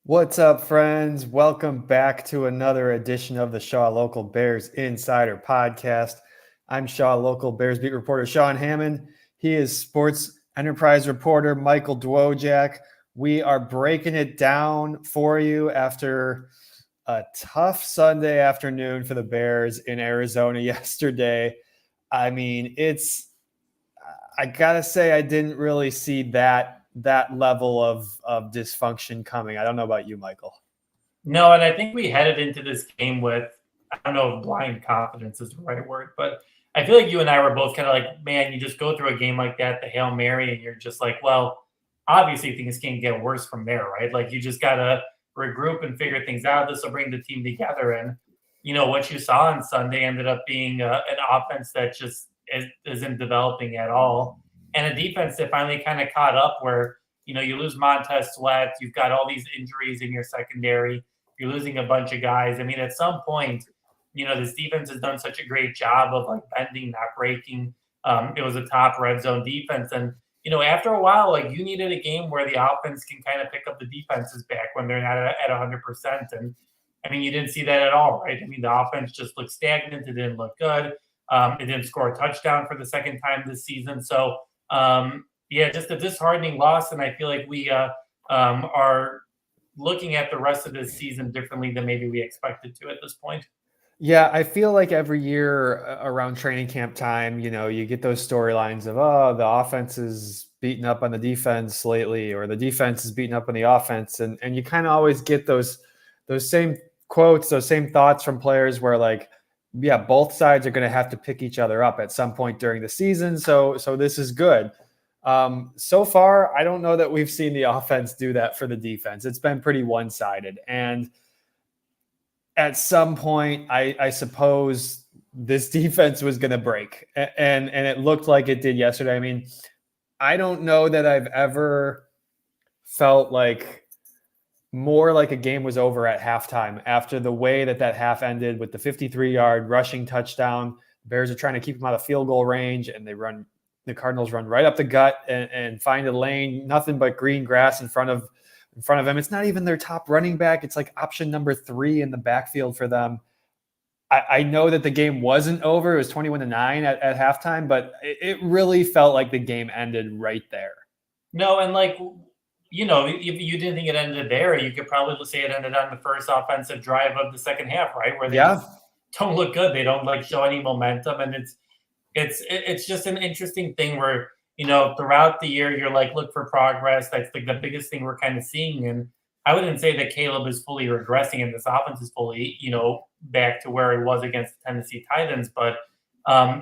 What's up, friends? Welcome back to another edition of the Shaw Local Bears Insider Podcast. I'm Shaw Local Bears beat reporter Sean Hammond. He is sports enterprise reporter Michael Dwojak. We are breaking it down for you after a tough Sunday afternoon for the Bears in Arizona yesterday. I mean, I gotta say, I didn't really see that level of dysfunction coming. I don't know about you, Michael. No, and I think we headed into this game with, I don't know if blind confidence is the right word, but I feel like you and I were both kind of like, man, you just go through a game like that, the Hail Mary, and you're just like, well, obviously things can get worse from there, right? Like you just got to regroup and figure things out. This will bring the team together. And, what you saw on Sunday ended up being an offense that just isn't developing at all. And a defense that finally kind of caught up where, you lose Montez Sweat, you've got all these injuries in your secondary, you're losing a bunch of guys. I mean, at some point, this defense has done such a great job of like bending, not breaking. It was a top red zone defense. And, after a while, like you needed a game where the offense can kind of pick up the defenses back when they're not at 100%. And I mean, you didn't see that at all, right? I mean, the offense just looked stagnant. It didn't look good. It didn't score a touchdown for the second time this season. So, yeah, just a disheartening loss. And I feel like we are looking at the rest of this season differently than maybe we expected to at this point. Yeah, I feel like every year around training camp time, you get those storylines of, oh, the offense is beating up on the defense lately, or the defense is beating up on the offense. And you kind of always get those same quotes, those same thoughts from players where like, yeah, both sides are going to have to pick each other up at some point during the season. So this is good. So far, I don't know that we've seen the offense do that for the defense. It's been pretty one-sided. And at some point, I suppose this defense was going to break, and it looked like it did yesterday. I mean, I don't know that I've ever felt like more like a game was over at halftime after the way that half ended with the 53-yard rushing touchdown. The Bears are trying to keep them out of field goal range, and the Cardinals run right up the gut and find a lane, nothing but green grass in front of him. It's not even their top running back. It's like option number 3 in the backfield for them. I know that the game wasn't over. It was 21-9 at halftime, but it really felt like the game ended right there. No, and like, if you didn't think it ended there, you could probably say it ended on the first offensive drive of the second half, right? Where they just don't look good. They don't like show any momentum. And it's just an interesting thing where, throughout the year, you're like, look for progress. That's like the biggest thing we're kind of seeing. And I wouldn't say that Caleb is fully regressing and this offense is fully, back to where it was against the Tennessee Titans, but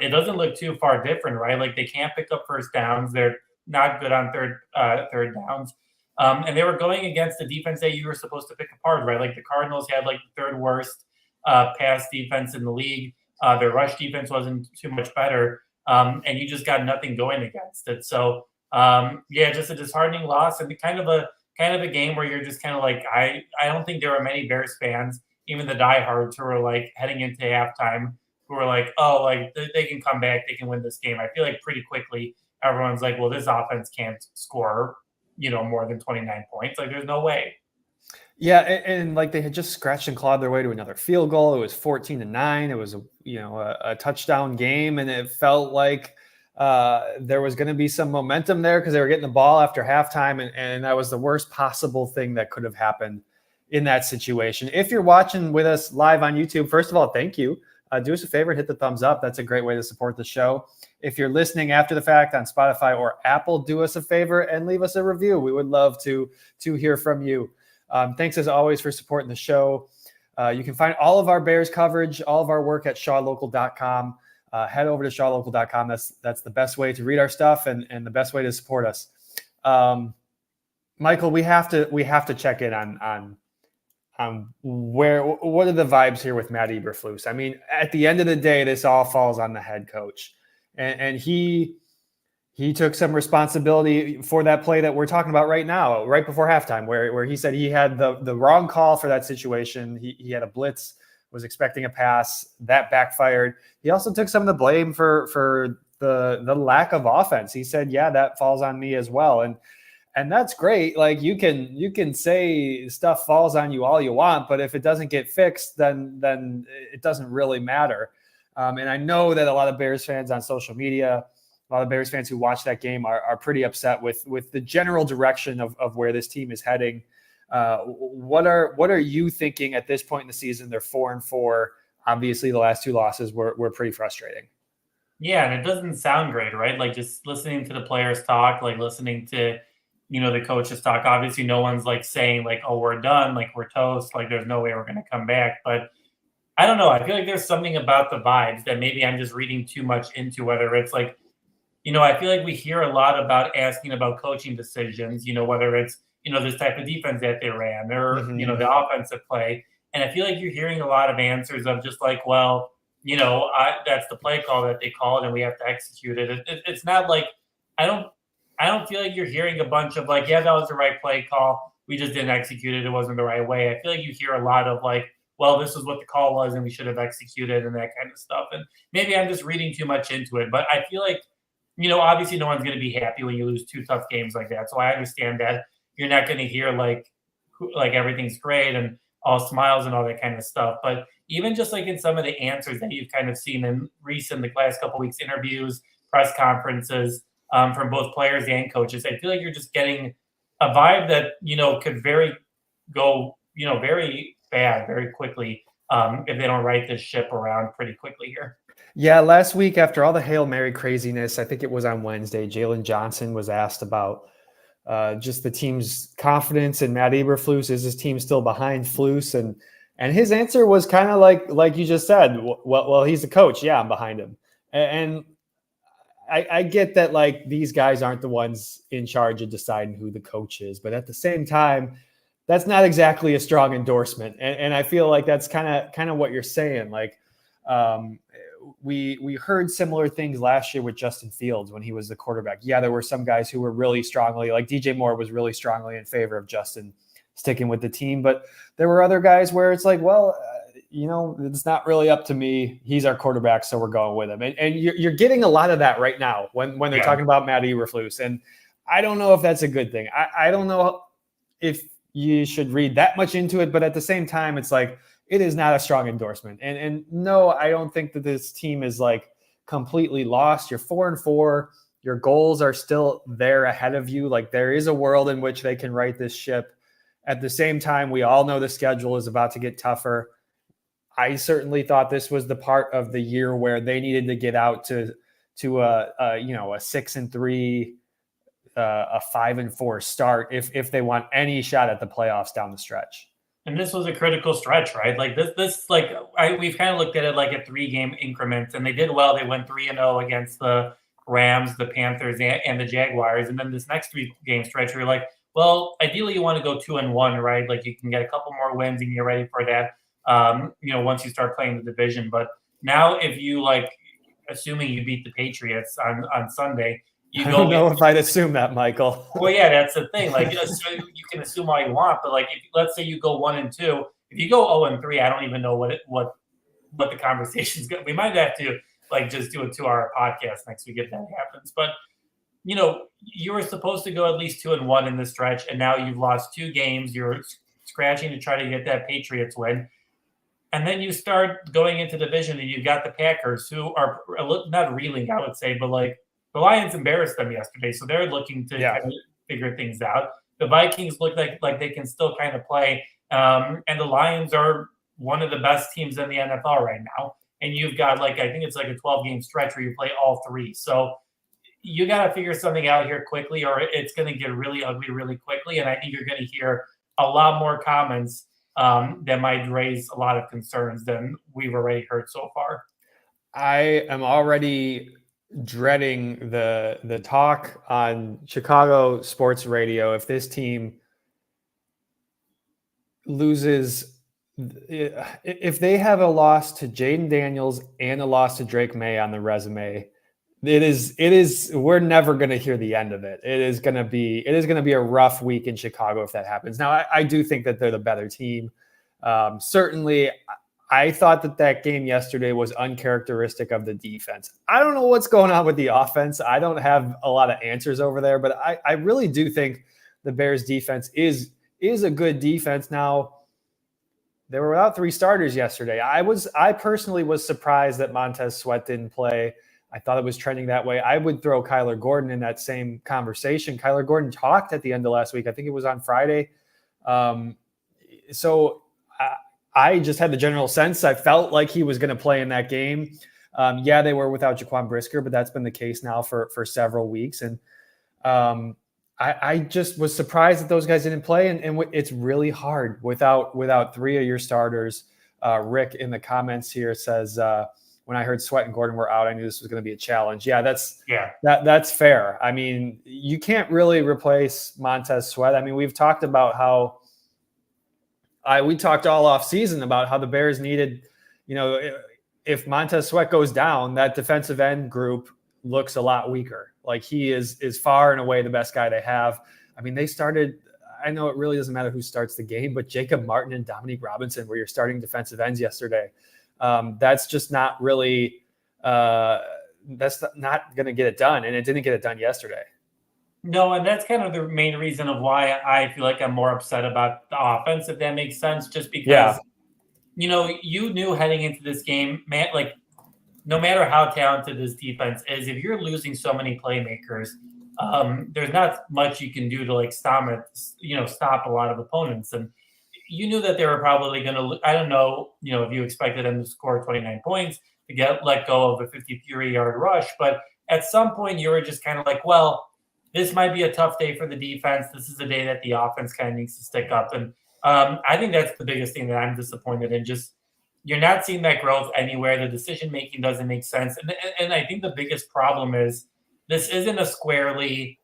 it doesn't look too far different, right? Like they can't pick up first downs. They're not good on third downs. And they were going against the defense that you were supposed to pick apart, right? Like the Cardinals had like the third worst pass defense in the league. Their rush defense wasn't too much better, and you just got nothing going against it. So yeah, just a disheartening loss, and kind of a game where you're just kind of like, I don't think there were many Bears fans, even the diehards, who were like heading into halftime, who were like, oh, like they can come back, they can win this game. I feel like pretty quickly everyone's like, well, this offense can't score, more than 29 points. Like there's no way. Yeah, and like they had just scratched and clawed their way to another field goal. It was 14-9. It was a touchdown game, and it felt like there was going to be some momentum there because they were getting the ball after halftime, and that was the worst possible thing that could have happened in that situation. If you're watching with us live on YouTube, first of all, thank you. Do us a favor, hit the thumbs up. That's a great way to support the show. If you're listening after the fact on Spotify or Apple, do us a favor and leave us a review. We would love to hear from you. Thanks as always for supporting the show. You can find all of our Bears coverage, all of our work at shawlocal.com. Head over to shawlocal.com. That's the best way to read our stuff and the best way to support us. Michael, we have to check in on what are the vibes here with Matt Eberflus. I mean, at the end of the day, this all falls on the head coach, and he took some responsibility for that play that we're talking about right now, right before halftime, where he said he had the wrong call for that situation. He had a blitz, was expecting a pass, that backfired. He also took some of the blame for the lack of offense. He said, yeah, that falls on me as well. And And that's great. Like you can say stuff falls on you all you want, but if it doesn't get fixed, then it doesn't really matter. And I know that a lot of Bears fans on social media, a lot of Bears fans who watch that game are pretty upset with the general direction of where this team is heading. What are you thinking at this point in the season? They're 4-4. Obviously, the last two losses were pretty frustrating. Yeah, and it doesn't sound great, right? Like just listening to the players talk, like listening to, the coaches talk. Obviously, no one's like saying like, "Oh, we're done," like we're toast, like there's no way we're going to come back. But I don't know. I feel like there's something about the vibes that maybe I'm just reading too much into. Whether it's like, I feel like we hear a lot about asking about coaching decisions. Whether it's this type of defense that they ran or the offensive play, and I feel like you're hearing a lot of answers of just like, well. That's the play call that they called, and we have to execute it. It's not like I don't feel like you're hearing a bunch of like, yeah, that was the right play call. We just didn't execute it. It wasn't the right way. I feel like you hear a lot of like, well, this is what the call was, and we should have executed, and that kind of stuff. And maybe I'm just reading too much into it, but I feel like, obviously, no one's going to be happy when you lose two tough games like that. So I understand that you're not going to hear like everything's great and all smiles and all that kind of stuff, but even just like in some of the answers that you've kind of seen in the last couple of weeks, interviews, press conferences from both players and coaches, I feel like you're just getting a vibe that, could go very bad very quickly if they don't right this ship around pretty quickly here. Yeah, last week after all the Hail Mary craziness, I think it was on Wednesday, Jalen Johnson was asked about just the team's confidence in Matt Eberflus. Is his team still behind Flus? And his answer was kind of like you just said. Well, he's the coach. Yeah, I'm behind him. And I get that like these guys aren't the ones in charge of deciding who the coach is, but at the same time, that's not exactly a strong endorsement. And I feel like that's kind of what you're saying. Like we heard similar things last year with Justin Fields when he was the quarterback. Yeah, there were some guys who were really strongly, like DJ Moore was really strongly in favor of Justin sticking with the team, but there were other guys where it's like, well, it's not really up to me. He's our quarterback, so we're going with him. And you're getting a lot of that right now when they're talking about Matt Eberflus. And I don't know if that's a good thing. I don't know if you should read that much into it, but at the same time, it's like, it is not a strong endorsement. And no, I don't think that this team is like completely lost. You're 4-4. Your goals are still there ahead of you. Like there is a world in which they can right this ship. At the same time, we all know the schedule is about to get tougher. I certainly thought this was the part of the year where they needed to get out to a 6-3, a 5-4 start if they want any shot at the playoffs down the stretch. And this was a critical stretch, right? Like we've kind of looked at it like a 3-game increment, and they did well. They went 3-0 against the Rams, the Panthers, and the Jaguars. And then this next 3-game stretch, you're like, well, ideally you want to go 2-1, right? Like you can get a couple more wins and you're ready for that. Once you start playing the division. But now if you assuming you beat the Patriots on Sunday, I don't know if I'd assume that, Michael. Well, yeah, that's the thing. Like, you can assume all you want, but let's say you go 1-2. If you go 0-3, I don't even know what the conversation's going. We might have to just do a 2-hour podcast next week if that happens. But you were supposed to go at least 2-1 in this stretch, and now you've lost 2 games. You're scratching to try to get that Patriots win. And then you start going into division, and you've got the Packers, who are not reeling, I would say, but the Lions embarrassed them yesterday, so they're looking to kind of figure things out. The Vikings look like they can still kind of play, and the Lions are one of the best teams in the NFL right now. And you've got I think it's a 12-game stretch where you play all 3. So you got to figure something out here quickly, or it's going to get really ugly really quickly. And I think you're going to hear a lot more comments that might raise a lot of concerns than we've already heard so far. I am already dreading the talk on Chicago sports radio if this team loses. If they have a loss to Jaden Daniels and a loss to Drake May on the resume, it is we're never going to hear the end of it. It is going to be a rough week in Chicago if that happens. Now, I do think that they're the better team. Certainly, I thought that game yesterday was uncharacteristic of the defense. I don't know what's going on with the offense. I don't have a lot of answers over there, but I really do think the Bears defense is a good defense. Now, they were without 3 starters yesterday. I personally was surprised that Montez Sweat didn't play. I thought it was trending that way. I would throw Kyler Gordon in that same conversation. Kyler Gordon talked at the end of last week. I think it was on Friday. So I just had the general sense I felt like he was going to play in that game. Yeah, they were without Jaquan Brisker, but that's been the case now for several weeks. And I just was surprised that those guys didn't play. And it's really hard without 3 of your starters. Rick in the comments here says, when I heard Sweat and Gordon were out, I knew this was going to be a challenge. Yeah, that's fair. I mean, you can't really replace Montez Sweat. I mean, we've talked about how we talked all off season about how the Bears needed, if Montez Sweat goes down, that defensive end group looks a lot weaker. Like he is far and away the best guy they have. I mean, they started, I know it really doesn't matter who starts the game, but Jacob Martin and Dominique Robinson were your starting defensive ends yesterday. That's just not really, that's not going to get it done. And it didn't get it done yesterday. No, and that's kind of the main reason of why I feel like I'm more upset about the offense, if that makes sense, just because, you knew heading into this game, man, like no matter how talented this defense is, if you're losing so many playmakers, there's not much you can do to like stop a lot of opponents. And you knew that they were probably going to, I don't know, if you expected them to score 29 points to get let go of a 53-yard rush, but at some point you were just kind of like, well, this might be a tough day for the defense. This is a day that the offense kind of needs to stick up. And I think that's the biggest thing that I'm disappointed in. Just you're not seeing that growth anywhere. The decision-making doesn't make sense. And I think the biggest problem is this isn't a squarely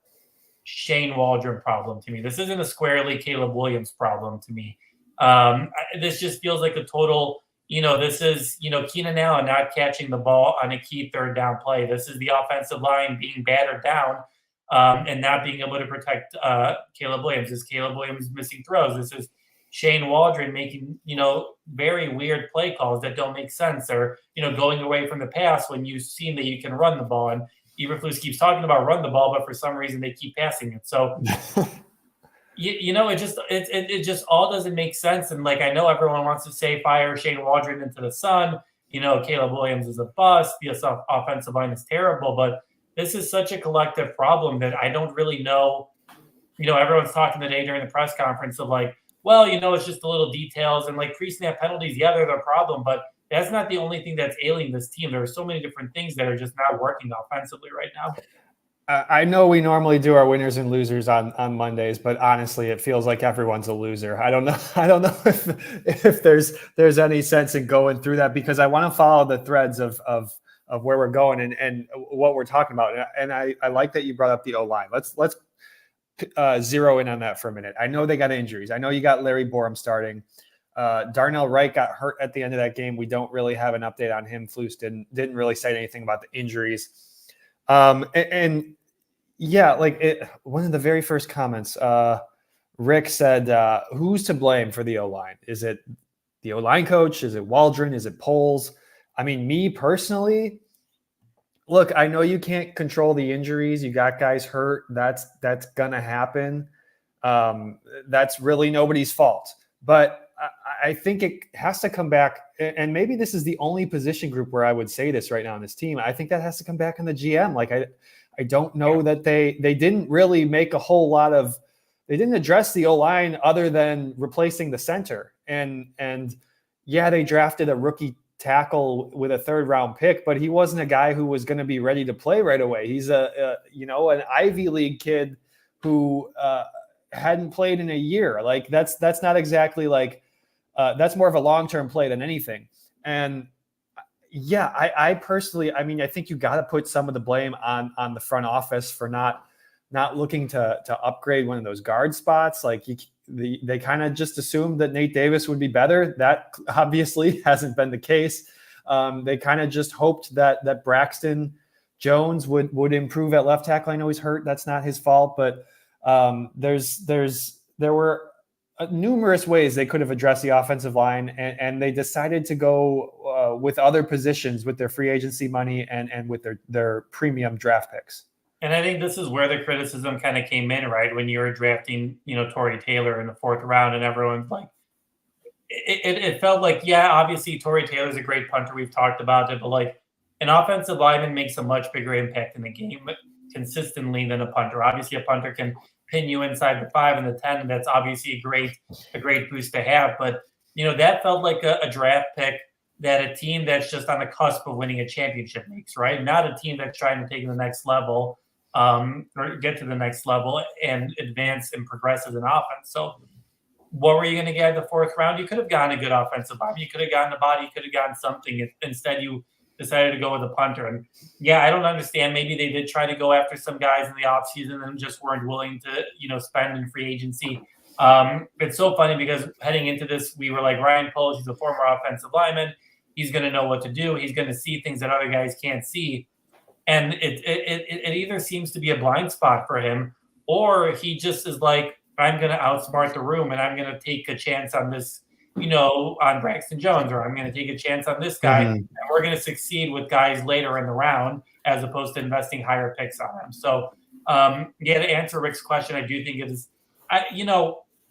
Shane Waldron problem to me. This isn't a squarely Caleb Williams problem to me. This just feels like a total, this is, Keenan Allen not catching the ball on a key third down play. This is the offensive line being battered down. And not being able to protect Caleb Williams. This is Caleb Williams missing throws. This is Shane Waldron making, very weird play calls that don't make sense, or, going away from the pass when you've seen that you can run the ball. And Eberflus keeps talking about run the ball, but for some reason they keep passing it. So, it just all doesn't make sense. And like, I know everyone wants to say fire Shane Waldron into the sun. Caleb Williams is a bust. The offensive line is terrible, but this is such a collective problem that I don't really know. Everyone's talking today during the press conference of like, well, it's just the little details and like pre-snap penalties. Yeah, they're the problem, but that's not the only thing that's ailing this team. There are so many different things that are just not working offensively right now. I know we normally do our winners and losers on Mondays, but honestly, it feels like everyone's a loser. I don't know if there's any sense in going through that, because I want to follow the threads of where we're going and what we're talking about. And I like that you brought up the O-line. Let's zero in on that for a minute. I know they got injuries. I know you got Larry Borum starting. Darnell Wright got hurt at the end of that game. We don't really have an update on him. Flus didn't really say anything about the injuries. And yeah, one of the very first comments, Rick said, who's to blame for the O-line? Is it the O-line coach? Is it Waldron? Is it Poles? I mean, me personally, look, I know you can't control the injuries. You got guys hurt. That's going to happen. That's really nobody's fault. But I think it has to come back. And maybe this is the only position group where I would say this right now on this team. I think that has to come back on the GM. Like, I don't know that they didn't really make a whole lot of – they didn't address the O-line other than replacing the center. And yeah, they drafted a rookie tackle with a 3rd-round pick, but he wasn't a guy who was going to be ready to play right away. He's an Ivy League kid who hadn't played in a year. Like that's not exactly like that's more of a long-term play than anything. And yeah, I personally, I mean, I think you got to put some of the blame on the front office for not looking to upgrade one of those guard spots. Like they kind of just assumed that Nate Davis would be better. That obviously hasn't been the case. They kind of just hoped that Braxton Jones would improve at left tackle. I know he's hurt. That's not his fault, but there were numerous ways they could have addressed the offensive line, and they decided to go with other positions with their free agency money and with their premium draft picks. And I think this is where the criticism kind of came in, right? When you were drafting, Torrey Taylor in the 4th round, and everyone's like, it felt like, yeah, obviously Torrey Taylor's a great punter. We've talked about it, but like an offensive lineman makes a much bigger impact in the game consistently than a punter. Obviously, a punter can pin you inside the 5 and the 10, and that's obviously a great boost to have. But that felt like a draft pick that a team that's just on the cusp of winning a championship makes, right? Not a team that's trying to take it to the next level, or get to the next level and advance and progress as an offense. So what were you going to get in the 4th round? You could have gotten a good offensive lineman. You could have gotten a body. You could have gotten something. Instead, you decided to go with a punter. And yeah, I don't understand. Maybe they did try to go after some guys in the offseason and just weren't willing to, spend in free agency. It's so funny because heading into this, we were like, Ryan Poles, he's a former offensive lineman. He's going to know what to do. He's going to see things that other guys can't see. And it either seems to be a blind spot for him, or he just is like, I'm going to outsmart the room and I'm going to take a chance on this, on Braxton Jones, or I'm going to take a chance on this guy. And we're going to succeed with guys later in the round as opposed to investing higher picks on them. So, to answer Rick's question, I do think it is,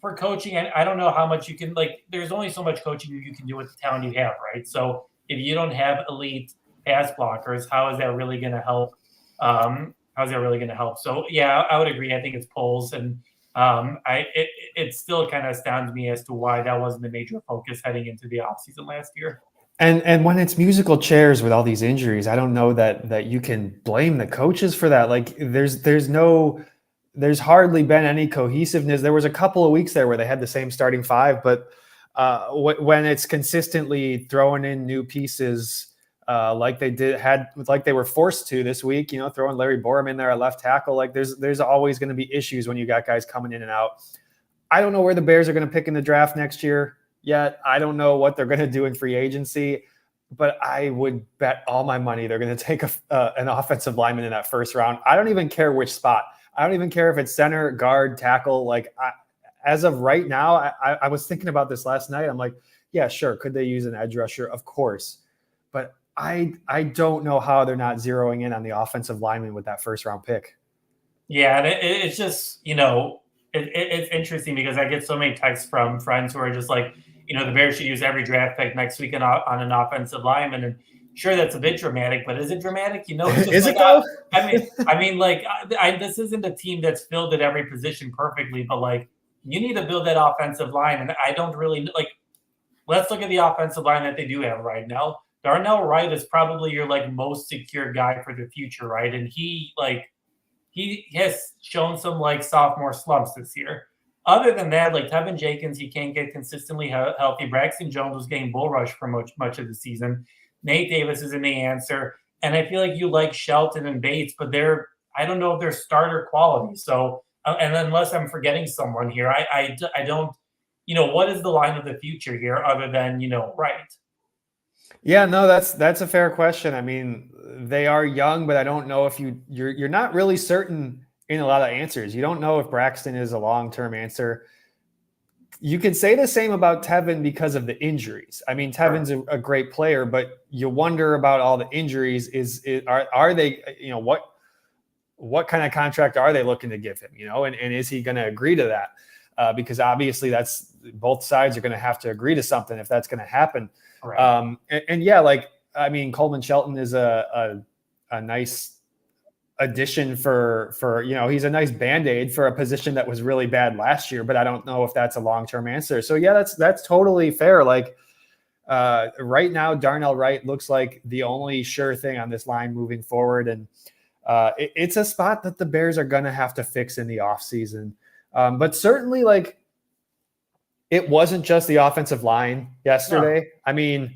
for coaching, I don't know how much you can, there's only so much coaching you can do with the talent you have, right? So if you don't have elite pass blockers, how is that really going to help? How's that really going to help? So, yeah, I would agree. I think it's Poles, and it still kind of astounds me as to why that wasn't the major focus heading into the offseason last year. And when it's musical chairs with all these injuries, I don't know that you can blame the coaches for that. Like there's hardly been any cohesiveness. There was a couple of weeks there where they had the same starting 5, but when it's consistently throwing in new pieces, like they were forced to this week, throwing Larry Borum in there at left tackle. Like there's always going to be issues when you got guys coming in and out. I don't know where the Bears are going to pick in the draft next year yet. I don't know what they're going to do in free agency, but I would bet all my money they're going to take an offensive lineman in that 1st round. I don't even care which spot. I don't even care if it's center, guard, tackle. As of right now, I was thinking about this last night. I'm like, yeah, sure. Could they use an edge rusher? Of course. But I don't know how they're not zeroing in on the offensive lineman with that 1st round pick. Yeah, and it's just, it's interesting because I get so many texts from friends who are just like, the Bears should use every draft pick next week on an offensive lineman. And sure, that's a bit dramatic, but is it dramatic? Is it though? This isn't a team that's filled at every position perfectly, but you need to build that offensive line. And I don't really let's look at the offensive line that they do have right now. Darnell Wright is probably your most secure guy for the future, right? And he has shown some sophomore slumps this year. Other than that, Tevin Jenkins, he can't get consistently healthy. Braxton Jones was getting bull rushed for much of the season. Nate Davis isn't the answer. And I feel like you like Shelton and Bates, but I don't know if they're starter quality. So, and unless I'm forgetting someone here, I don't, what is the line of the future here other than, Wright? Yeah, no, that's a fair question. I mean, they are young, but I don't know if you're not really certain in a lot of answers. You don't know if Braxton is a long-term answer. You could say the same about Tevin because of the injuries. I mean, Tevin's a great player, but you wonder about all the injuries. Are they, what kind of contract are they looking to give him, and is he going to agree to that? Because obviously that's both sides are going to have to agree to something if that's going to happen. Right. Coleman Shelton is a nice addition for he's a nice Band-Aid for a position that was really bad last year, but I don't know if that's a long-term answer. So yeah, that's totally fair. Right now, Darnell Wright looks like the only sure thing on this line moving forward. And it's a spot that the Bears are going to have to fix in the offseason. But certainly it wasn't just the offensive line yesterday. No. I mean,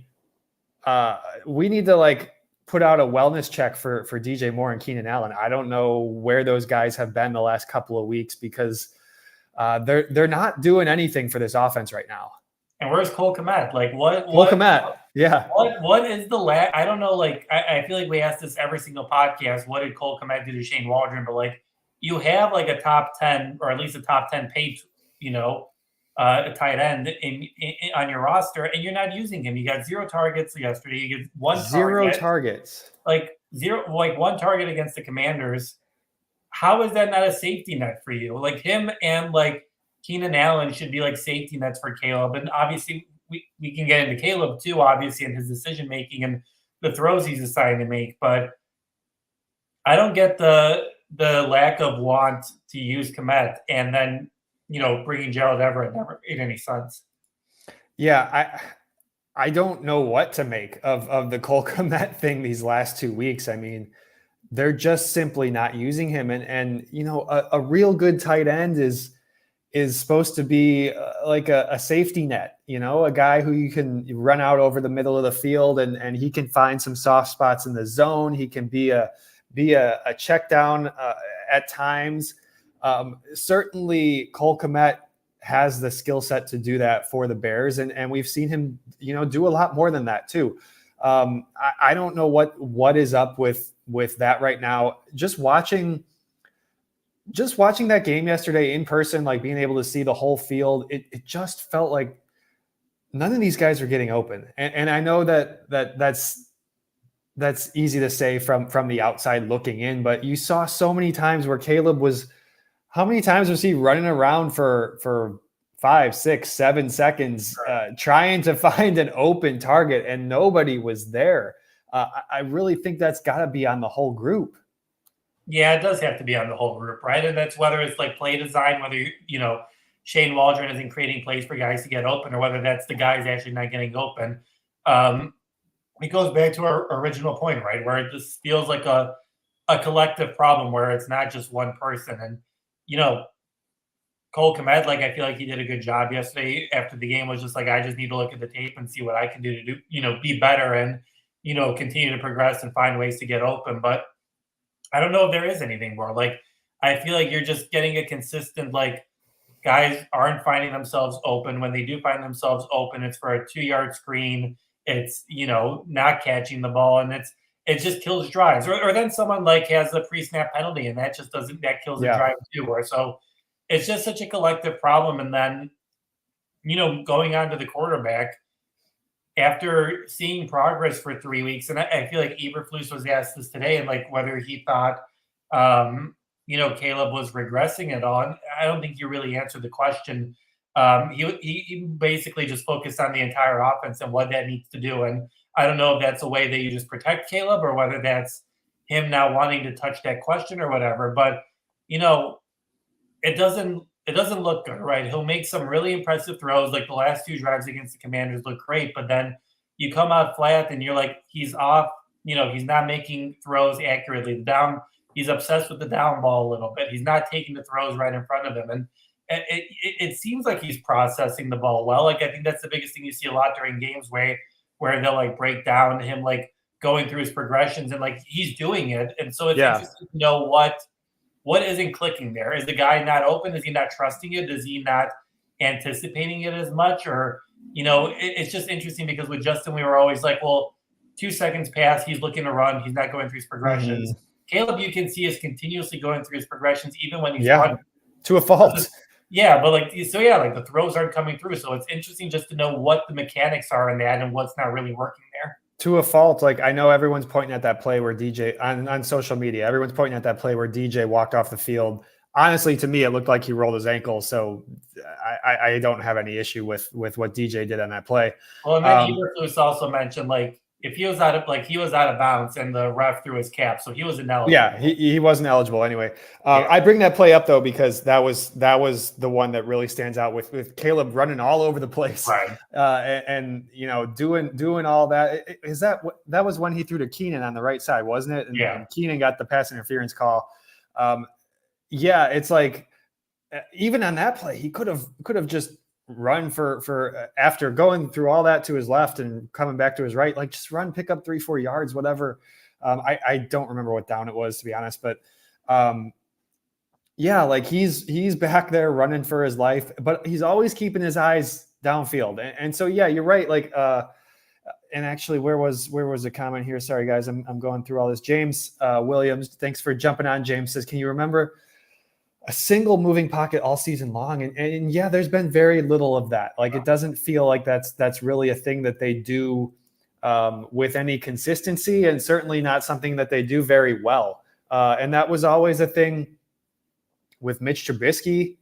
we need to put out a wellness check for DJ Moore and Keenan Allen. I don't know where those guys have been the last couple of weeks because they're not doing anything for this offense right now. And where's Cole Kmet? Cole Kmet. Yeah. What is the last? I don't know. I feel like we ask this every single podcast. What did Cole Kmet do to Shane Waldron? But you have a top 10 or at least a top 10 paid, a tight end on your roster, and you're not using him. You got 0 targets yesterday. You get 1 targets. One target against the Commanders. how is that not a safety net for you? Like him and like Keenan Allen should be like safety nets for Caleb. And obviously we can get into Caleb too, obviously, and his decision making and the throws he's deciding to make. But I don't get the lack of want to use Komet and then bringing Gerald Everett never made any sense. Yeah, I don't know what to make of the Cole Kmet thing these last 2 weeks. I mean, they're just simply not using him, and a real good tight end is supposed to be like a safety net, a guy who you can run out over the middle of the field and he can find some soft spots in the zone. He can be a check down at times. Certainly Cole Kmet has the skill set to do that for the Bears. And we've seen him, do a lot more than that too. I don't know what is up with that right now. Just watching that game yesterday in person, like being able to see the whole field, it just felt like none of these guys are getting open. And I know that's easy to say from the outside looking in, but you saw so many times where Caleb was, how many times was he running around for 5, 6, 7 seconds, trying to find an open target and nobody was there. I really think that's got to be on the whole group. Yeah, it does have to be on the whole group, right? And that's whether it's like play design, whether Shane Waldron isn't creating plays for guys to get open, or whether that's the guys actually not getting open. It goes back to our original point, right? Where it just feels like a collective problem where it's not just one person. And Cole Kmet, like I feel like he did a good job yesterday after the game, was just like, I just need to look at the tape and see what I can do to be better and, continue to progress and find ways to get open. But I don't know if there is anything more. Like, I feel like you're just getting a consistent, like, guys aren't finding themselves open. When they do find themselves open, it's for a 2-yard screen. It's, not catching the ball, and it just kills drives. Or then someone like has the pre-snap penalty, and that just that kills the drive too. Or so it's just such a collective problem. And then, going on to the quarterback, after seeing progress for 3 weeks, and I feel like Eberflus was asked this today, and like whether he thought, Caleb was regressing at all. And I don't think you really answered the question. He basically just focused on the entire offense and what that needs to do. And I don't know if that's a way that you just protect Caleb or whether that's him now wanting to touch that question or whatever. But, it doesn't look good, right? He'll make some really impressive throws. Like the last 2 drives against the Commanders look great, but then you come out flat and you're like, he's off, he's not making throws accurately. He's obsessed with the down ball a little bit. He's not taking the throws right in front of him. And it seems like he's processing the ball well. Like, I think that's the biggest thing you see a lot during games where they'll like break down him, like going through his progressions, and like he's doing it. And so it's interesting to know what isn't clicking there. Is the guy not open? Is he not trusting it? Is he not anticipating it as much? Or, it's just interesting because with Justin, we were always like, well, 2 seconds pass, he's looking to run. He's not going through his progressions. Mm-hmm. Caleb, you can see, is continuously going through his progressions, even when he's running. To a fault. Yeah, but like the throws aren't coming through. So it's interesting just to know what the mechanics are in that and what's not really working there. To a fault. Like, I know everyone's pointing at that play where DJ on social media, everyone's pointing at that play where DJ walked off the field. Honestly, to me, it looked like he rolled his ankle. So I don't have any issue with what DJ did on that play. Well, and then Eberflus also mentioned, like, if he was out of bounds and the ref threw his cap, so he was ineligible. Yeah, he wasn't eligible anyway. I bring that play up though because that was the one that really stands out with Caleb running all over the place, right? And doing all that. That was when he threw to Keenan on the right side, wasn't it? And Keenan got the pass interference call. It's like even on that play, he could have just run for after going through all that to his left and coming back to his right, like just run, pick up 3-4 yards, whatever. I don't remember what down it was, to be honest, but like he's back there running for his life, but he's always keeping his eyes downfield. And so, you're right. Like, and actually where was the comment here? Sorry guys. I'm going through all this. James Williams, thanks for jumping on. James says, can you remember a single moving pocket all season long? And there's been very little of that. Like, it doesn't feel like that's really a thing that they do with any consistency, and certainly not something that they do very well. And that was always a thing Mitch Trubisky,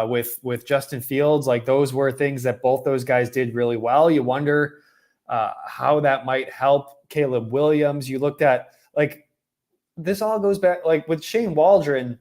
with Justin Fields. Like, those were things that both those guys did really well. You wonder how that might help Caleb Williams. You looked at, like, this all goes back, like with Shane Waldron,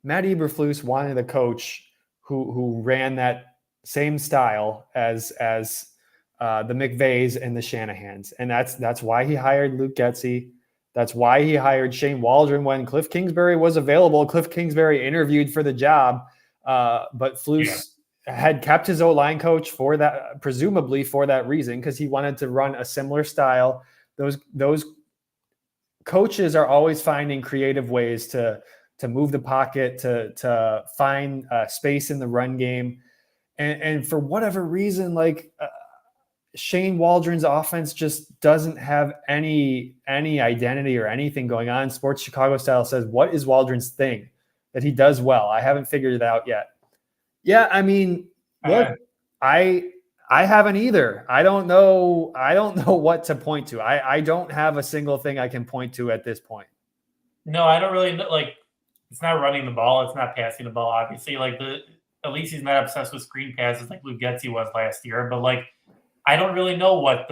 Matt Eberflus wanted a coach who ran that same style as the McVays and the Shanahans. And that's why he hired Luke Getsy. That's why he hired Shane Waldron when Cliff Kingsbury was available. Cliff Kingsbury interviewed for the job, but Flus had kept his O-line coach for that, presumably for that reason, because he wanted to run a similar style. Those coaches are always finding creative ways to move the pocket, to find space in the run game. And for whatever reason, like Shane Waldron's offense just doesn't have any identity or anything going on. Sports Chicago Style says, what is Waldron's thing that he does well? I haven't figured it out yet. Yeah, I mean, look, I haven't either. I don't know what to point to. I don't have a single thing I can point to at this point. No, I don't really know. Like, it's not running the ball. It's not passing the ball, obviously. Like, at least he's not obsessed with screen passes like Luke Getsy was last year. But, like, I don't really know what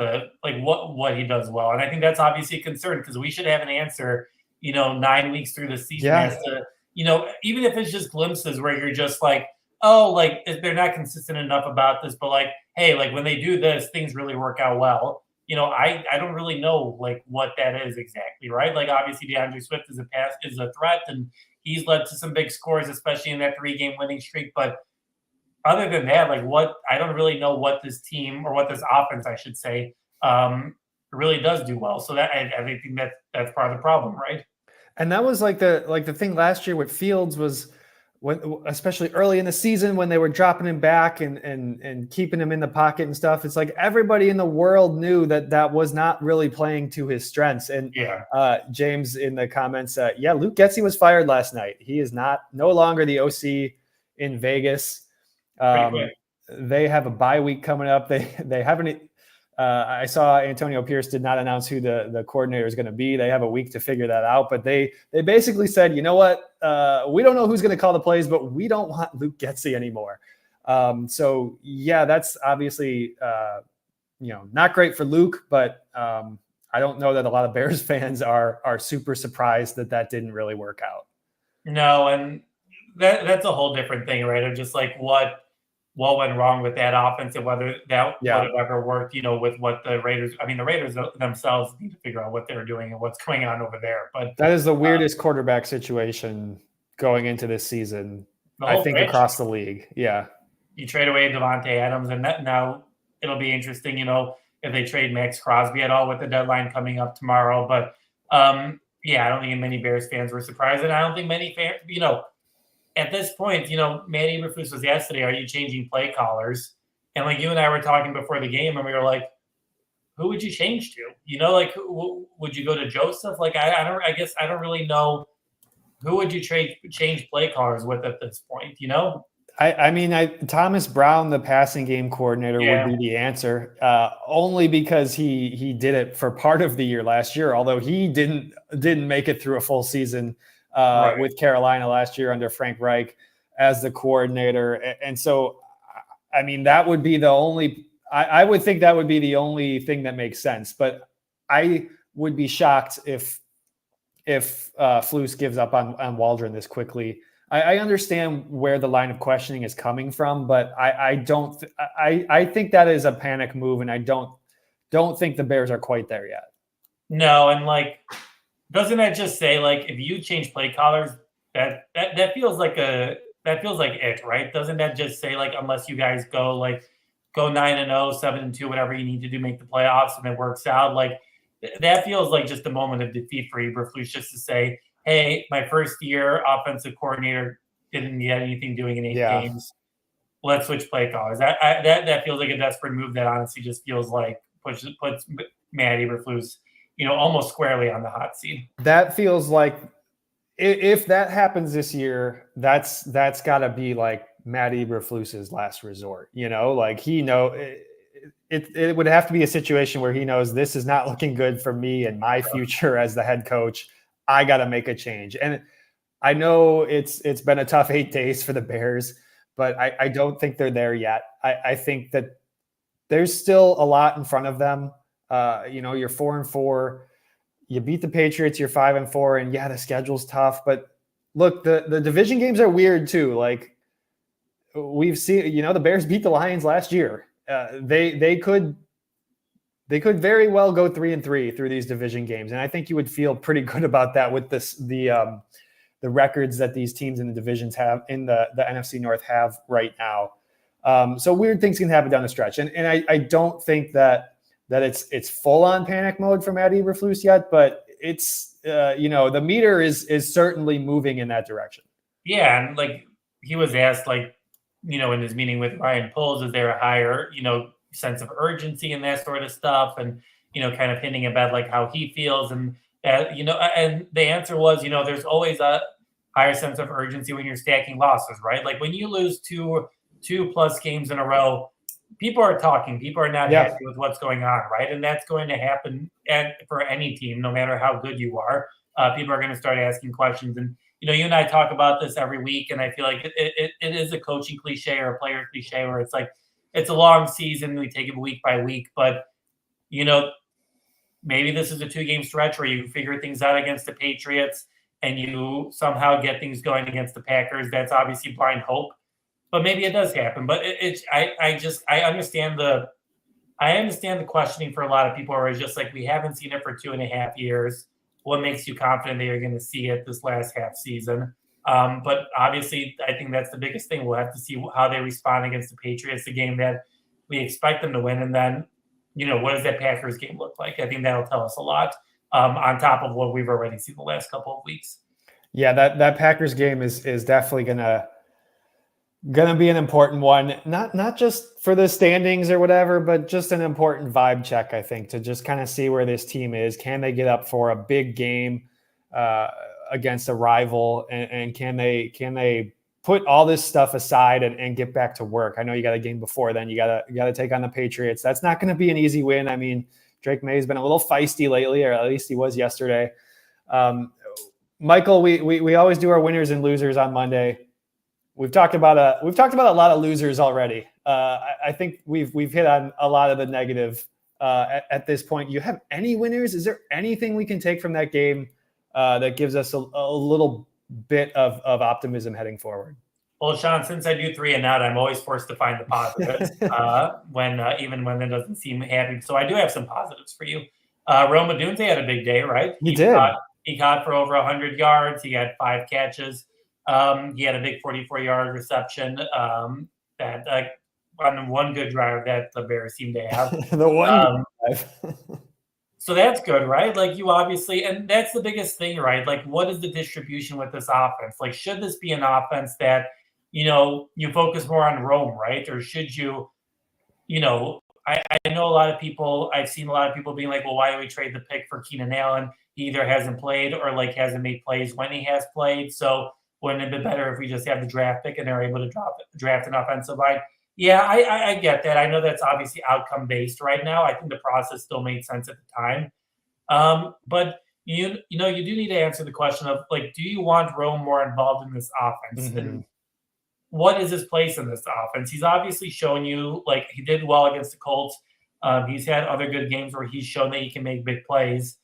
he does well. And I think that's obviously a concern, because we should have an answer, 9 weeks through the season as to, even if it's just glimpses where you're just like, oh, like, they're not consistent enough about this, but like, hey, like, when they do this, things really work out well. I don't really know like what that is exactly, right? Like, obviously DeAndre Swift is a threat, and he's led to some big scores, especially in that 3-game winning streak. But other than that, like, I don't really know what this team, or what this offense, I should say, really does do well. So that I think that's part of the problem, right? And that was like the thing last year with Fields was, when, especially early in the season, when they were dropping him back and keeping him in the pocket and stuff, it's like everybody in the world knew that was not really playing to his strengths. And James in the comments, Luke Getsy was fired last night. He is no longer the OC in Vegas. They have a bye week coming up. They haven't. I saw Antonio Pierce did not announce who the coordinator is going to be. They have a week to figure that out. But they basically said, you know what? We don't know who's going to call the plays, but we don't want Luke Getsy anymore. So yeah, that's obviously not great for Luke. But I don't know that a lot of Bears fans are super surprised that didn't really work out. No, and that's a whole different thing, right? Of just like what went wrong with that offense, and whether that would have ever worked, with what the Raiders. I mean, the Raiders themselves need to figure out what they're doing and what's going on over there. But that is the weirdest quarterback situation going into this season, I think, across the league. Yeah, you trade away Devontae Adams, and now it'll be interesting, if they trade Max Crosby at all with the deadline coming up tomorrow. But I don't think many Bears fans were surprised, and I don't think many fans, at this point, Matt Eberflus was yesterday, are you changing play callers? And like, you and I were talking before the game, and we were like, who would you change to? Like, would you go to Joseph? Like, I guess I don't really know who would you change play callers with at this point, I mean, Thomas Brown, the passing game coordinator, would be the answer, only because he did it for part of the year last year, although he didn't make it through a full season with Carolina last year under Frank Reich as the coordinator. And so, I mean, that would be the only, I would think that would be the only thing that makes sense. But I would be shocked if Flus gives up on Waldron this quickly. I understand where the line of questioning is coming from, but I think that is a panic move, and I don't think the Bears are quite there yet. No, and like, doesn't that just say, like, if you change play callers, that feels like it, right? Doesn't that just say, like, unless you guys go 9-0, 7-2, whatever you need to do, make the playoffs, and it works out, like, that feels like just a moment of defeat for Eberflus, just to say, hey, my first year offensive coordinator didn't get anything doing in 8 games. Let's switch play callers. That feels like a desperate move that honestly just feels like puts Matt Eberflus, almost squarely on the hot seat. That feels like if that happens this year, that's got to be like Matt Eberflus's last resort. Like it would have to be a situation where he knows this is not looking good for me and my future as the head coach. I got to make a change. And I know it's been a tough 8 days for the Bears, but I don't think they're there yet. I think that there's still a lot in front of them. You're 4-4. You beat the Patriots, you're 5-4, and yeah, the schedule's tough. But look, the division games are weird too. Like we've seen, the Bears beat the Lions last year. They could very well go 3-3 through these division games, and I think you would feel pretty good about that with the records that these teams in the divisions have in the NFC North have right now. So weird things can happen down the stretch, and I don't think that it's full on panic mode from Matt Eberflus yet, but it's the meter is certainly moving in that direction. Yeah, and like he was asked, in his meeting with Ryan Poles, is there a higher sense of urgency and that sort of stuff, and kind of hinting about like how he feels, and and the answer was, there's always a higher sense of urgency when you're stacking losses, right? Like when you lose two plus games in a row, people are talking. People are not happy with what's going on, right? And that's going to happen for any team, no matter how good you are. People are going to start asking questions. And, you and I talk about this every week, and I feel like it is a coaching cliche or a player cliche where it's like, it's a long season. We take it week by week. But, maybe this is a 2-game stretch where you figure things out against the Patriots and you somehow get things going against the Packers. That's obviously blind hope. But maybe it does happen. But I understand the questioning for a lot of people where it's just like, we haven't seen it for 2.5 years. What makes you confident that you're going to see it this last half season? But obviously, I think that's the biggest thing. We'll have to see how they respond against the Patriots, the game that we expect them to win. And then, what does that Packers game look like? I think that'll tell us a lot on top of what we've already seen the last couple of weeks. Yeah, that Packers game is definitely gonna be an important one, not just for the standings or whatever, but just an important vibe check, I think, to just kind of see where this team is. Can they get up for a big game against a rival, and can they put all this stuff aside and get back to work? I know you got a game before then. You gotta take on the Patriots. That's not going to be an easy win. I mean, Drake May's been a little feisty lately, or at least he was yesterday. Michael, we always do our winners and losers on Monday. We've talked about a lot of losers already. I think we've hit on a lot of the negative at this point. You have any winners? Is there anything we can take from that game that gives us a little bit of optimism heading forward? Well, Sean, since I do 3 and out, I'm always forced to find the positives even when it doesn't seem happy. So I do have some positives for you. Rome Odunze had a big day, right? He did. He caught for over 100 yards. He had 5 catches. He had a big 44-yard reception that on one good drive that the Bears seem to have. The one drive. So that's good, right? Like you obviously, and that's the biggest thing, right? Like, what is the distribution with this offense? Like, should this be an offense that, you focus more on Rome, right? Or should you, I know a lot of people, I've seen a lot of people being like, well, why do we trade the pick for Keenan Allen? He either hasn't played or hasn't made plays when he has played. So wouldn't it be better if we just have the draft pick and they're able to draft an offensive line? Yeah, I get that. I know that's obviously outcome based right now. I think the process still made sense at the time. But you do need to answer the question of like, do you want Rome more involved in this offense? Mm-hmm. And what is his place in this offense? He's obviously shown you, like, he did well against the Colts. He's had other good games where he's shown that he can make big plays.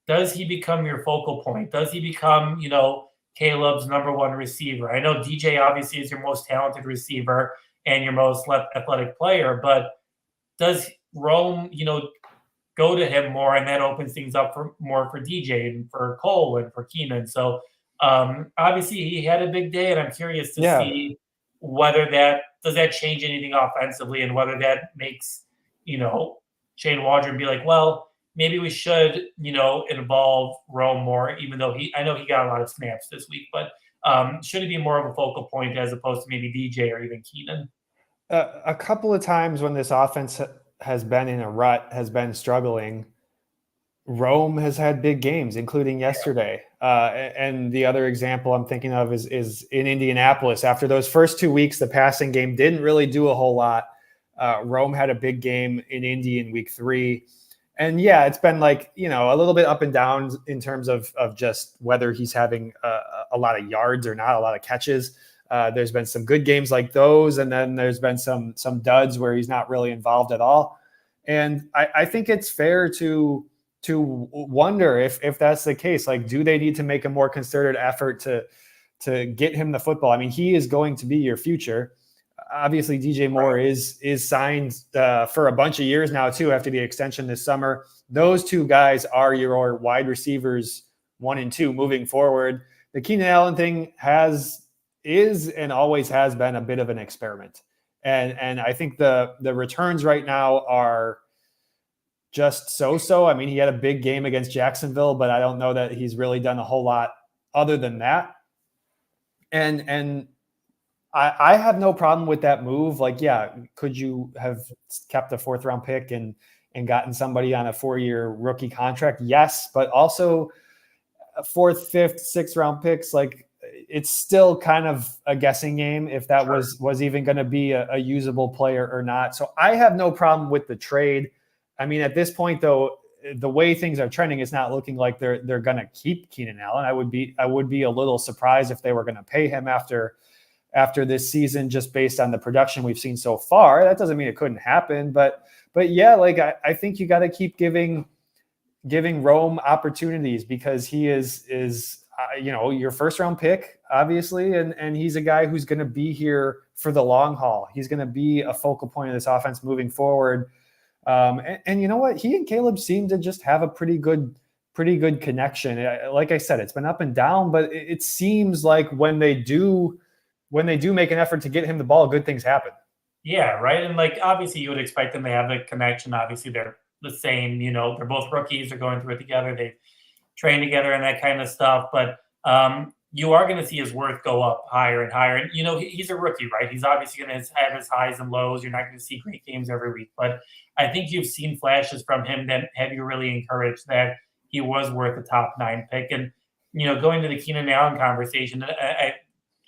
Does he become your focal point? Does he become, Caleb's number 1 receiver? I know DJ obviously is your most talented receiver and your most athletic player, but does Rome, go to him more, and that opens things up more for DJ and for Cole and for Keenan? So obviously he had a big day, and I'm curious to see whether does that change anything offensively, and whether that makes, Shane Waldron be like, well, maybe we should, involve Rome more, even though I know he got a lot of snaps this week, but should he be more of a focal point as opposed to maybe DJ or even Keenan? A couple of times when this offense has been in a rut, has been struggling, Rome has had big games, including yesterday. And the other example I'm thinking of is in Indianapolis. After those first 2 weeks, the passing game didn't really do a whole lot. Rome had a big game in Indy in week 3. And yeah, it's been like, a little bit up and down in terms of just whether he's having a lot of yards or not, a lot of catches. There's been some good games like those, and then there's been some duds where he's not really involved at all. And I think it's fair to wonder if that's the case. Like, do they need to make a more concerted effort to get him the football? I mean, he is going to be your future. Obviously, DJ Moore is signed for a bunch of years now too after the extension this summer. Those two guys are your wide receivers 1 and 2 moving forward. The Keenan Allen thing is and always has been a bit of an experiment. And I think the returns right now are just so. I mean, he had a big game against Jacksonville, but I don't know that he's really done a whole lot other than that. And I have no problem with that move. Like, yeah, could you have kept a 4th round pick and gotten somebody on a 4-year rookie contract? Yes, but also 4th, 5th, 6th round picks, like, it's still kind of a guessing game if that was even going to be a usable player or not. So I have no problem with the trade. I mean, at this point, though, the way things are trending, it's not looking like they're going to keep Keenan Allen. I would be a little surprised if they were going to pay him after this season, just based on the production we've seen so far. That doesn't mean it couldn't happen, but yeah, like I think you got to keep giving Rome opportunities, because he is your 1st round pick, obviously, and he's a guy who's going to be here for the long haul. He's going to be a focal point of this offense moving forward. And you know what? He and Caleb seem to just have a pretty good connection. Like I said, it's been up and down, but it seems like when they do make an effort to get him the ball, good things happen. Yeah, right. And like, obviously you would expect them to have a connection. Obviously they're the same, they're both rookies, they're going through it together, they train together and that kind of stuff. But you are going to see his worth go up higher and higher. And, he's a rookie, right? He's obviously going to have his highs and lows. You're not going to see great games every week. But I think you've seen flashes from him that have you really encouraged that he was worth a top 9 pick. And, going to the Keenan Allen conversation,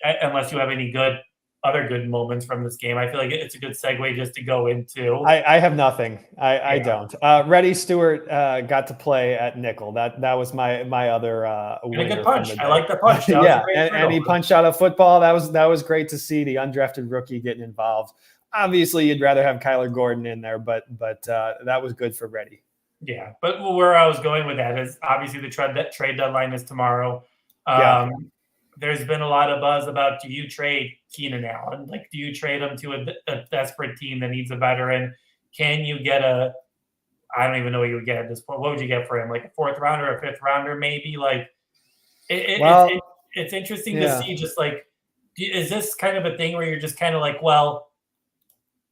unless you have any other good moments from this game, I feel like it's a good segue just to go into. I have nothing. I don't. Reddy Stewart got to play at nickel. That was my other a good punch. I like the punch. Yeah, and he punched out a football. That was great to see, the undrafted rookie getting involved. Obviously, you'd rather have Kyler Gordon in there, but that was good for Reddy. Yeah, but where I was going with that is obviously the trade deadline is tomorrow. There's been a lot of buzz about, do you trade Keenan Allen? Like, do you trade him to a desperate team that needs a veteran? Can you get I don't even know what you would get at this point. What would you get for him? Like a 4th rounder, a 5th rounder, maybe? Like, it's interesting to see, just like, is this kind of a thing where you're just kind of like, well,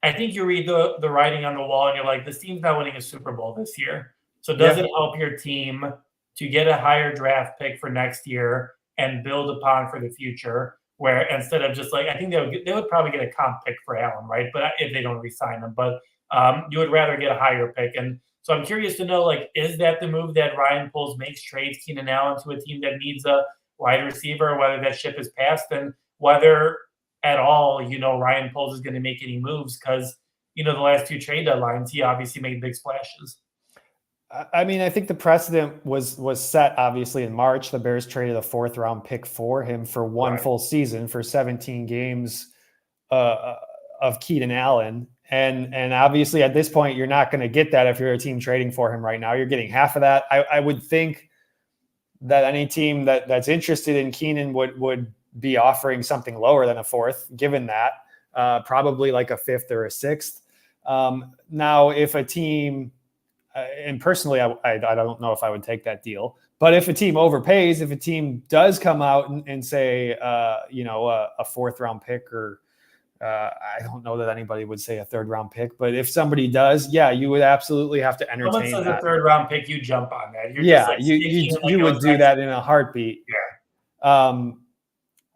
I think you read the writing on the wall and you're like, this team's not winning a Super Bowl this year. So does it help your team to get a higher draft pick for next year and build upon for the future, where instead of just like, I think they would probably get a comp pick for Allen, right? But if they don't re-sign him, but you would rather get a higher pick. And so I'm curious to know, like, is that the move that Ryan Poles makes, trades Keenan Allen to a team that needs a wide receiver, or whether that ship is passed, and whether at all, Ryan Poles is going to make any moves? Because, the last 2 trade deadlines, he obviously made big splashes. I mean, I think the precedent was set, obviously, in March. The Bears traded a 4th round pick for him for one full season, for 17 games of Keenan Allen. And obviously at this point, you're not going to get that if you're a team trading for him right now. You're getting half of that. I would think that any team that's interested in Keenan would be offering something lower than a 4th, given that, probably like a 5th or a 6th. Now, if a team... and personally, I don't know if I would take that deal. But if a team overpays, if a team does come out and say, a 4th round pick, or I don't know that anybody would say a 3rd round pick, but if somebody does, yeah, you would absolutely have to entertain that. A 3rd round pick, you jump on that. You're you would do that in a heartbeat. Yeah.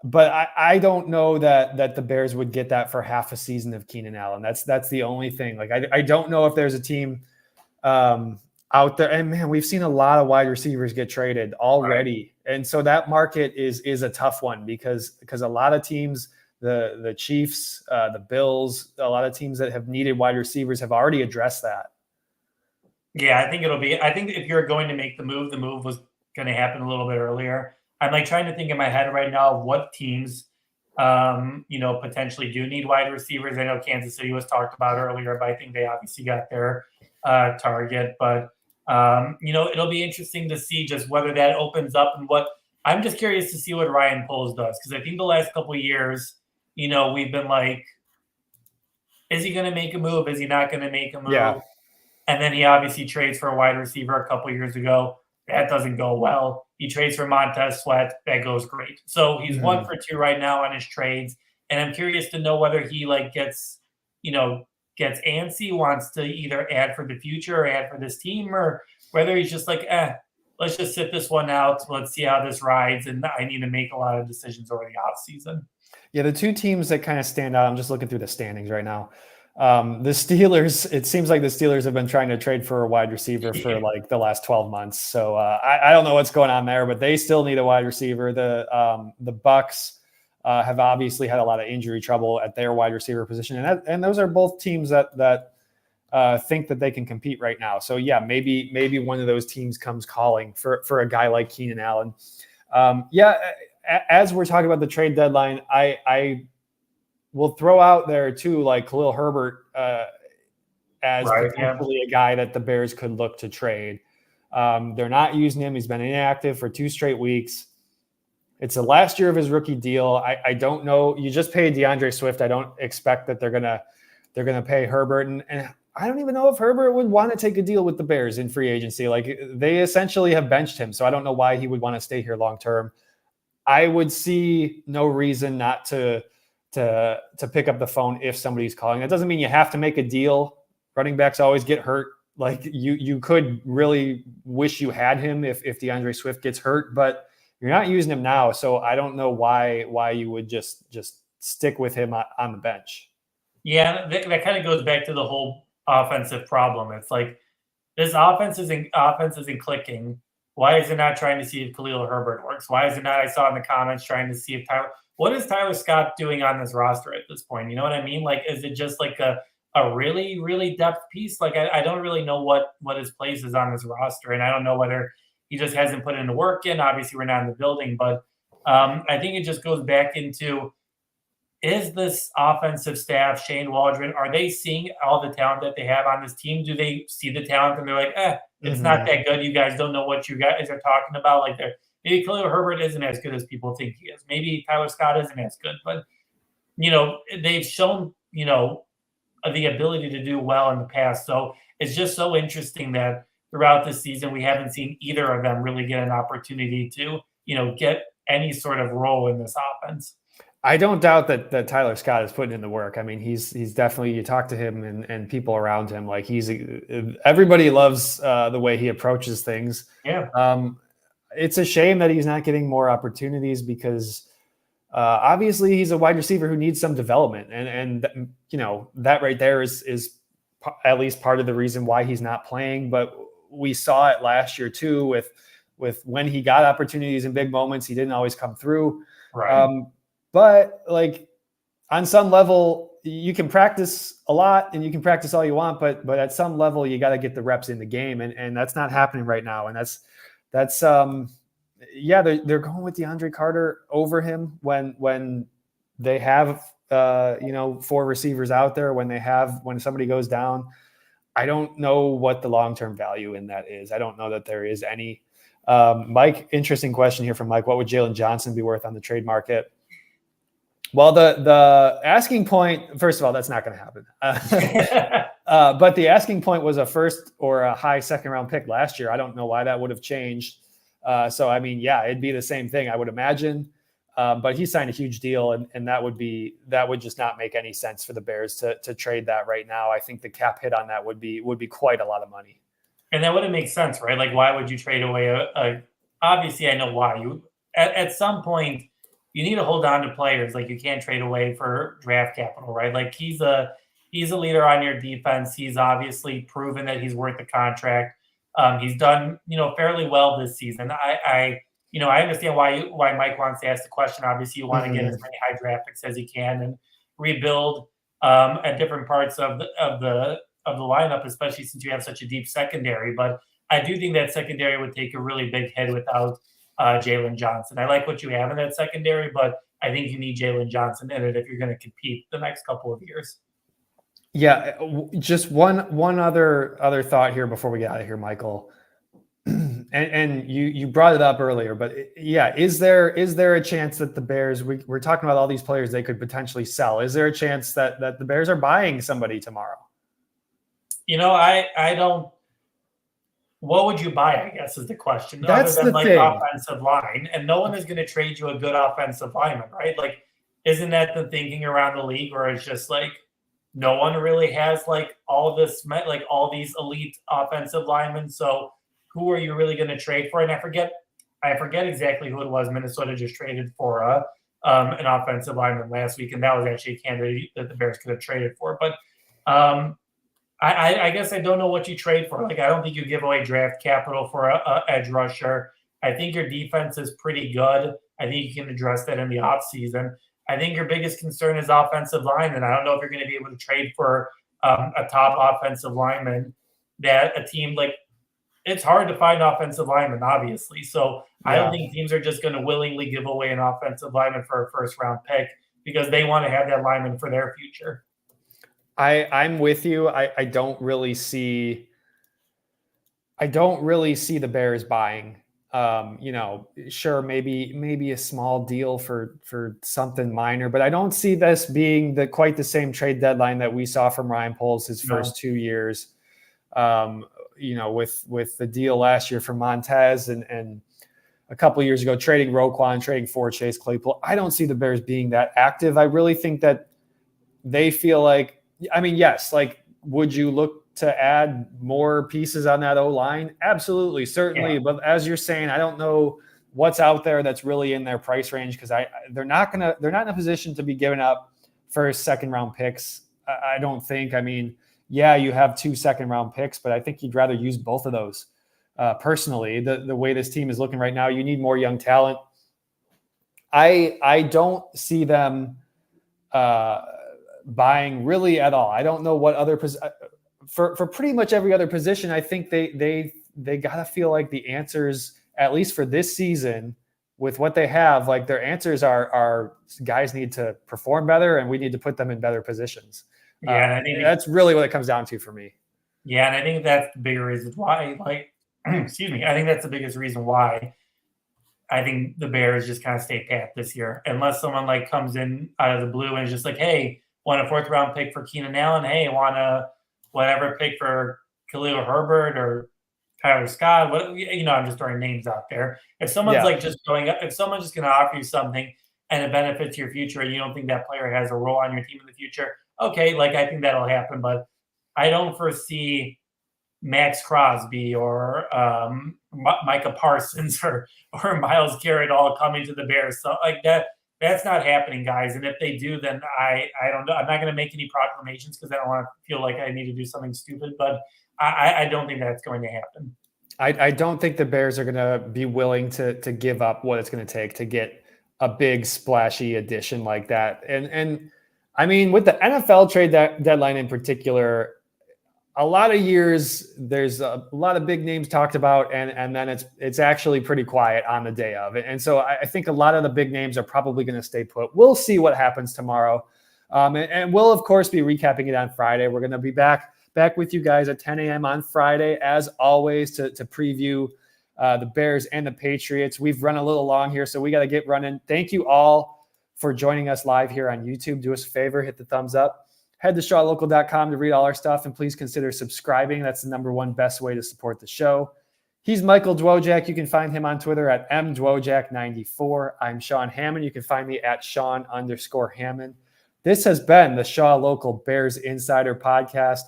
But I don't know that the Bears would get that for half a season of Keenan Allen. That's the only thing. Like, I don't know if there's a team out there, and man, we've seen a lot of wide receivers get traded already. Right. And so that market is a tough one, because a lot of teams, the Chiefs, the Bills, a lot of teams that have needed wide receivers have already addressed that. Yeah, I think if you're going to make the move was going to happen a little bit earlier. I'm like trying to think in my head right now of what teams, potentially do need wide receivers. I know Kansas City was talked about earlier, but I think they obviously got their target. But it'll be interesting to see just whether that opens up and what. I'm just curious to see what Ryan Poles does because I think the last couple of years, we've been like, is he going to make a move? Is he not going to make a Yeah. move? And then he obviously trades for a wide receiver a couple years ago. That doesn't go well. He trades for Montez Sweat. That goes great. So he's 1 for 2 right now on his trades. And I'm curious to know whether he gets antsy, wants to either add for the future or add for this team, or whether he's just like, let's just sit this one out. Let's see how this rides. And I need to make a lot of decisions over the offseason. Yeah, the two teams that kind of stand out, I'm just looking through the standings right now. The Steelers, it seems like the Steelers have been trying to trade for a wide receiver for like the last 12 months. So I don't know what's going on there, but they still need a wide receiver. The Bucks have obviously had a lot of injury trouble at their wide receiver position. And those are both teams that think that they can compete right now. So yeah, maybe one of those teams comes calling for a guy like Keenan Allen. As we're talking about the trade deadline, I will throw out there too, like Khalil Herbert as potentially a guy that the Bears could look to trade. They're not using him. He's been inactive for 2 straight weeks. It's the last year of his rookie deal. I don't know. You just paid DeAndre Swift. I don't expect that they're gonna pay Herbert, and I don't even know if Herbert would want to take a deal with the Bears in free agency. Like they essentially have benched him, so I don't know why he would want to stay here long term. I would see no reason not to pick up the phone if somebody's calling. That doesn't mean you have to make a deal. Running backs always get hurt. Like you could really wish you had him if DeAndre Swift gets hurt, but you're not using him now. So I don't know why you would just stick with him on the bench. Yeah, that kind of goes back to the whole offensive problem. It's like this offense isn't clicking. Why is it not trying to see if Khalil Herbert works? Why is it not? I saw in the comments trying to see if what is Tyler Scott doing on this roster at this point? You know what I mean? Like, is it just like a really, really depth piece? Like, I don't really know what his place is on this roster. And I don't know whether he just hasn't put in the work in. Obviously, we're not in the building, but I think it just goes back into, is this offensive staff, Shane Waldron, are they seeing all the talent that they have on this team? Do they see the talent and they're like, it's not that good. You guys don't know what you guys are talking about. Like maybe Khalil Herbert isn't as good as people think he is. Maybe Tyler Scott isn't as good, but they've shown, the ability to do well in the past. So it's just so interesting that throughout this season, we haven't seen either of them really get an opportunity to, get any sort of role in this offense. I don't doubt that Tyler Scott is putting in the work. I mean, he's definitely, you talk to him and people around him, like everybody loves the way he approaches things. Yeah. It's a shame that he's not getting more opportunities because obviously he's a wide receiver who needs some development. And that right there is at least part of the reason why he's not playing. But we saw it last year too, with when he got opportunities in big moments, he didn't always come through. Right. But like on some level, you can practice a lot and you can practice all you want, but at some level you got to get the reps in the game. And that's not happening right now. And that's they're going with DeAndre Carter over him when they have 4 receivers out there, when somebody goes down. I don't know what the long-term value in that is. I don't know that there is any. Mike, interesting question here from Mike. What would Jalen Johnson be worth on the trade market? Well, the asking point, first of all, that's not going to happen. But the asking point was a first or a high second-round pick last year. I don't know why that would have changed. So, I mean, yeah, it'd be the same thing, I would imagine. But he signed a huge deal, and that would just not make any sense for the Bears to trade that right now. I think the cap hit on that would be quite a lot of money. And that wouldn't make sense, right? Like, why would you trade away obviously, I know why. At some point, you need to hold on to players. Like, you can't trade away for draft capital, right? Like, he's a leader on your defense. He's obviously proven that he's worth the contract. He's done, fairly well this season. I understand why Mike wants to ask the question. Obviously, you want to get as many high draft picks as you can and rebuild at different parts of the lineup, especially since you have such a deep secondary. But I do think that secondary would take a really big hit without Jalen Johnson. I like what you have in that secondary, but I think you need Jalen Johnson in it if you're going to compete the next couple of years. Yeah, just one other thought here before we get out of here, Michael. And you brought it up earlier, but yeah, is there a chance that the Bears, we're talking about all these players they could potentially sell? Is there a chance that the Bears are buying somebody tomorrow? I don't. What would you buy, I guess, is the question. That's other than the thing. Offensive line, and no one is going to trade you a good offensive lineman, right? Like, isn't that the thinking around the league, where it's just like no one really has like all these elite offensive linemen? So who are you really going to trade for? And I forget exactly who it was. Minnesota just traded for an offensive lineman last week, and that was actually a candidate that the Bears could have traded for. But I guess I don't know what you trade for. Like, I don't think you give away draft capital for a edge rusher. I think your defense is pretty good. I think you can address that in the offseason. I think your biggest concern is offensive line, and I don't know if you're going to be able to trade for a top offensive lineman that a team like – it's hard to find offensive linemen, obviously. So I don't think teams are just going to willingly give away an offensive lineman for a first-round pick because they want to have that lineman for their future. I'm with you. I don't really see the Bears buying. Sure, maybe a small deal for something minor, but I don't see this being quite the same trade deadline that we saw from Ryan Poles his first 2 years. With the deal last year for Montez and a couple of years ago trading Roquan, trading for Chase Claypool. I don't see the Bears being that active. I really think that they feel like, I mean, yes, like, would you look to add more pieces on that O-line? Absolutely, certainly. Yeah. But as you're saying, I don't know what's out there that's really in their price range because they're not in a position to be giving up first, second round picks. I don't think. I mean, yeah, you have 2 second-round picks, but I think you'd rather use both of those. Personally, the way this team is looking right now, you need more young talent. I don't see them buying really at all. I don't know what other for pretty much every other position. I think they gotta feel like the answers, at least for this season, with what they have, like their answers are guys need to perform better, and we need to put them in better positions. Yeah, and I think that's really what it comes down to for me. Yeah, and I think that's the bigger reason why. Like, excuse me, I think that's the biggest reason why I think the Bears just kind of stay pat this year, unless someone like comes in out of the blue and is just like, hey, want a 4th round pick for Keenan Allen? Hey, want a whatever pick for Khalil Herbert or Tyler Scott? I'm just throwing names out there. If someone's if someone's just going to offer you something and it benefits your future, and you don't think that player has a role on your team in the future, okay, like I think that'll happen. But I don't foresee Max Crosby or Micah Parsons or Myles Garrett all coming to the Bears. So like that's not happening, guys. And if they do, then I don't know. I'm not going to make any proclamations because I don't want to feel like I need to do something stupid. But I don't think that's going to happen. I don't think the Bears are going to be willing to give up what it's going to take to get a big splashy addition like that. And I mean, with the NFL trade deadline in particular, a lot of years there's a lot of big names talked about, and then it's actually pretty quiet on the day of it. And so I think a lot of the big names are probably going to stay put. We'll see what happens tomorrow, and we'll of course be recapping it on Friday. We're going to be back with you guys at 10 a.m. on Friday, as always, to preview the Bears and the Patriots. We've run a little long here, so we got to get running. Thank you all for joining us live here on YouTube. Do us a favor, hit the thumbs up. Head to ShawLocal.com to read all our stuff, and please consider subscribing. That's the #1 best way to support the show. He's Michael Dwojak. You can find him on Twitter at mdwojak94. I'm Sean Hammond. You can find me at Sean_Hammond. This has been the Shaw Local Bears Insider Podcast.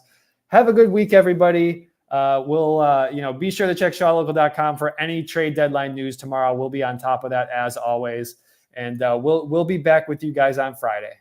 Have a good week, everybody. We'll be sure to check ShawLocal.com for any trade deadline news tomorrow. We'll be on top of that as always, and we'll be back with you guys on Friday.